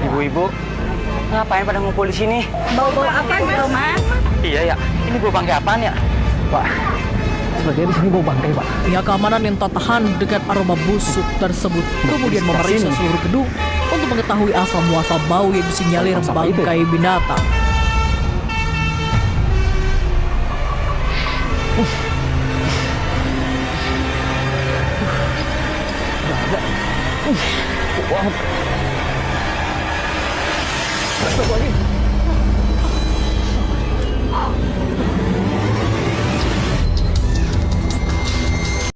Ibu-ibu, ngapain pada ngumpul di sini? Bau-bau apa gitu, Mas? Iya ya, ini bau bangkai apaan ya? Pak, sepertinya di sini bau bangkai, Pak. Pihak keamanan yang tak tahan dengan aroma busuk tersebut kemudian memeriksa seluruh gedung untuk mengetahui asal muasal bau yang disinyalir bangkai binatang.